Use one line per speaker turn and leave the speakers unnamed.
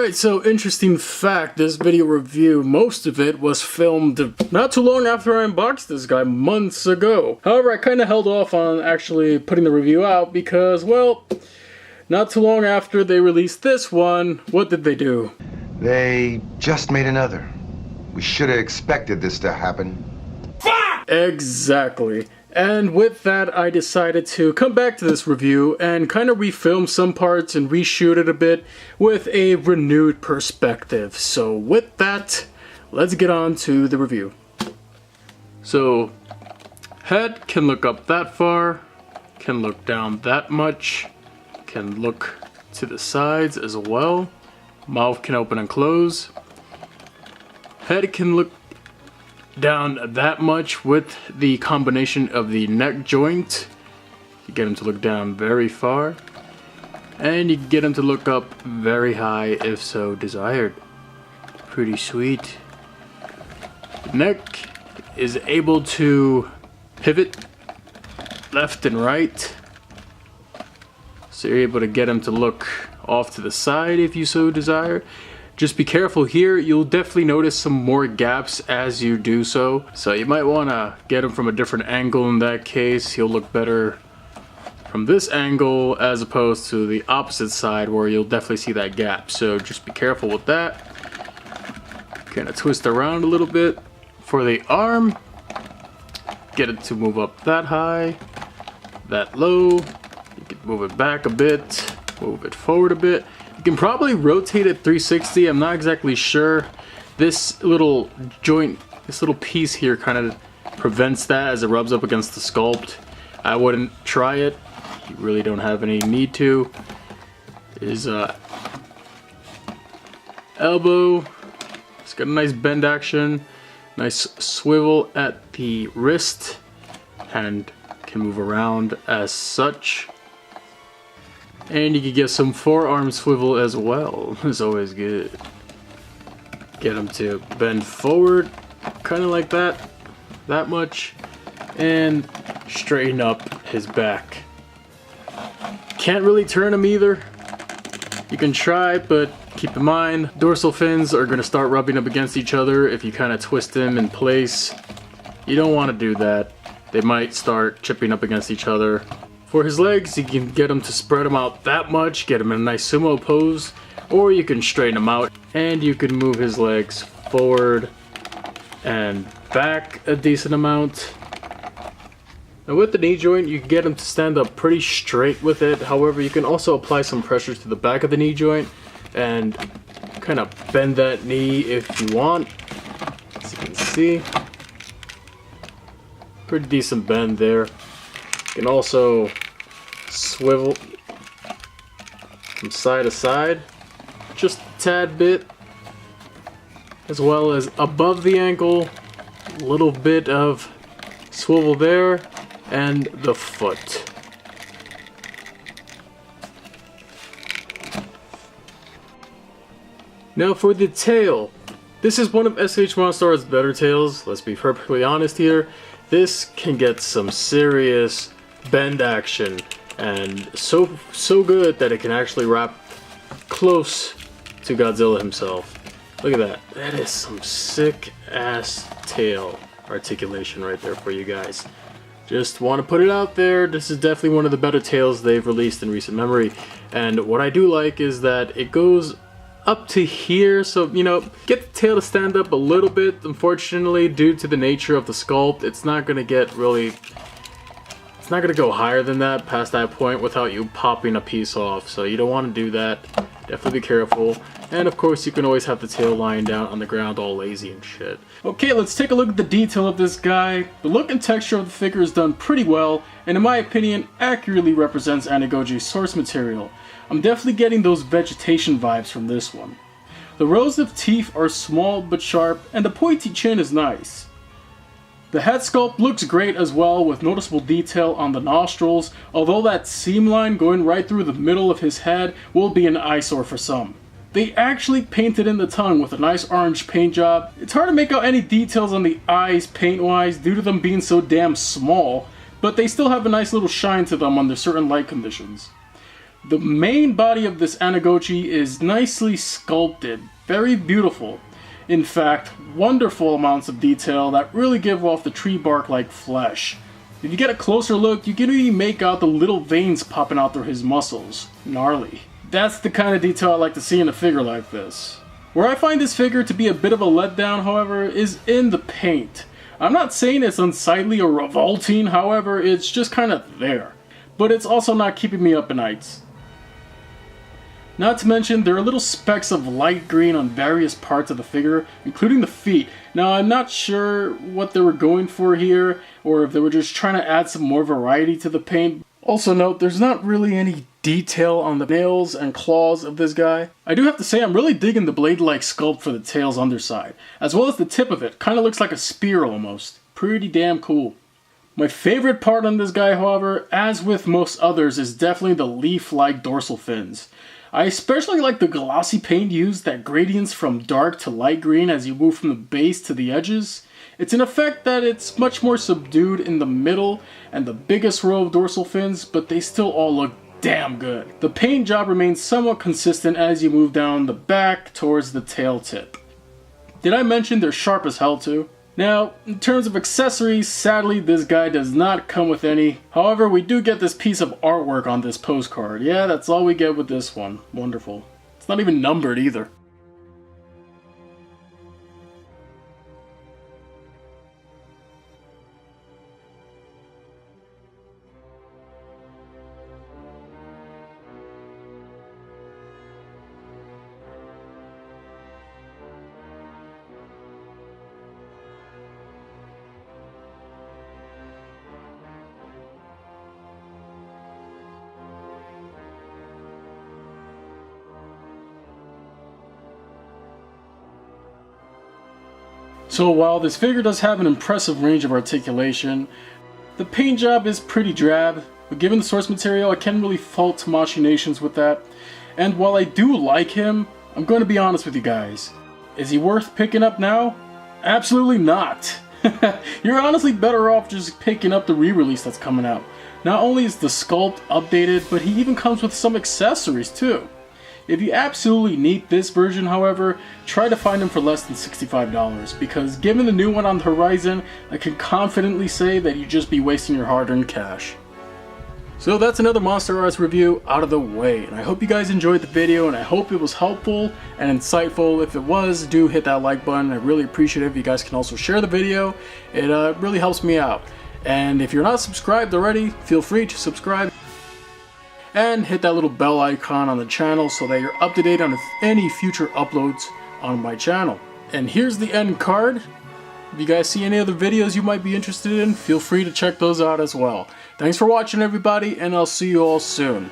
Alright, so interesting fact, this video review, most of it was filmed not too long after I unboxed this guy, months ago. However, I kind of held off on actually putting the review out because, well, not too long after they released this one, what did they do?
They just made another. We should have expected this to happen.
Exactly. And with that, I decided to come back to this review and kind of refilm some parts and reshoot it a bit with a renewed perspective. So with that, let's get on to the review. So, head can look up that far, can look down that much, can look to the sides as well. Mouth can open and close. Head can look down that much with the combination of the neck joint. You get him to look down very far, and you can get him to look up very high if so desired. Pretty sweet. The neck is able to pivot left and right, so you're able to get him to look off to the side if you so desire. Just be careful here, you'll definitely notice some more gaps as you do so. So you might want to get him from a different angle in that case. He'll look better from this angle as opposed to the opposite side where you'll definitely see that gap. So just be careful with that. Kind of twist around a little bit. For the arm, get it to move up that high, that low. You can move it back a bit, move it forward a bit. You can probably rotate it 360, I'm not exactly sure. This little joint, this little piece here kind of prevents that as it rubs up against the sculpt. I wouldn't try it, you really don't have any need to. His elbow, it's got a nice bend action, nice swivel at the wrist, and can move around as such. And you can get some forearm swivel as well. It's always good. Get him to bend forward, kind of like that much, and straighten up his back. Can't really turn him either. You can try, but keep in mind, dorsal fins are going to start rubbing up against each other if you kind of twist them in place. You don't want to do that. They might start chipping up against each other. For his legs, you can get him to spread them out that much, get him in a nice sumo pose, or you can straighten him out and you can move his legs forward and back a decent amount. Now with the knee joint, you can get him to stand up pretty straight with it. However, you can also apply some pressure to the back of the knee joint and kind of bend that knee if you want. As you can see, pretty decent bend there. You can also swivel from side to side just a tad bit, as well as above the ankle, a little bit of swivel there, and the foot. Now for the tail, this is one of SH MonsterArts' better tails. Let's be perfectly honest here. This can get some serious bend action, and so good that it can actually wrap close to Godzilla himself. Look at that. That is some sick ass tail articulation right there for you guys. Just want to put it out there. This is definitely one of the better tails they've released in recent memory. And what I do like is that it goes up to here, so you know, get the tail to stand up a little bit. Unfortunately, due to the nature of the sculpt, it's not gonna get really, it's not gonna go higher than that past that point without you popping a piece off. So you don't want to do that. Definitely be careful. And of course, you can always have the tail lying down on the ground all lazy and shit. Okay, let's take a look at the detail of this guy. The look and texture of the figure is done pretty well, and in my opinion, accurately represents AniGoji's source material. I'm definitely getting those vegetation vibes from this one. The rows of teeth are small but sharp, and the pointy chin is nice. The head sculpt looks great as well, with noticeable detail on the nostrils, although that seam line going right through the middle of his head will be an eyesore for some. They actually painted in the tongue with a nice orange paint job. It's hard to make out any details on the eyes paint-wise due to them being so damn small, but they still have a nice little shine to them under certain light conditions. The main body of this AniGoji is nicely sculpted, very beautiful. In fact, wonderful amounts of detail that really give off the tree bark like flesh. If you get a closer look, you can even make out the little veins popping out through his muscles. Gnarly. That's the kind of detail I like to see in a figure like this. Where I find this figure to be a bit of a letdown, however, is in the paint. I'm not saying it's unsightly or revolting, however, it's just kind of there. But it's also not keeping me up at nights. Not to mention, there are little specks of light green on various parts of the figure, including the feet. Now, I'm not sure what they were going for here, or if they were just trying to add some more variety to the paint. Also note, there's not really any detail on the nails and claws of this guy. I do have to say, I'm really digging the blade-like sculpt for the tail's underside, as well as the tip of it. Kind of looks like a spear almost. Pretty damn cool. My favorite part on this guy, however, as with most others, is definitely the leaf-like dorsal fins. I especially like the glossy paint used that gradients from dark to light green as you move from the base to the edges. It's an effect that it's much more subdued in the middle and the biggest row of dorsal fins, but they still all look damn good. The paint job remains somewhat consistent as you move down the back towards the tail tip. Did I mention they're sharp as hell too? Now, in terms of accessories, sadly this guy does not come with any. However, we do get this piece of artwork on this postcard. Yeah, that's all we get with this one. Wonderful. It's not even numbered either. So while this figure does have an impressive range of articulation, the paint job is pretty drab, but given the source material I can't really fault Tamashii Nations with that. And while I do like him, I'm going to be honest with you guys. Is he worth picking up now? Absolutely not. You're honestly better off just picking up the re-release that's coming out. Not only is the sculpt updated, but he even comes with some accessories too. If you absolutely need this version, however, try to find them for less than $65, because given the new one on the horizon, I can confidently say that you'd just be wasting your hard-earned cash. So that's another MonsterArts review out of the way, and I hope you guys enjoyed the video, and I hope it was helpful and insightful. If it was, do hit that like button. I really appreciate it if you guys can also share the video. It really helps me out. And if you're not subscribed already, feel free to subscribe. And hit that little bell icon on the channel so that you're up to date on any future uploads on my channel. And here's the end card. If you guys see any other videos you might be interested in, feel free to check those out as well. Thanks for watching everybody, and I'll see you all soon.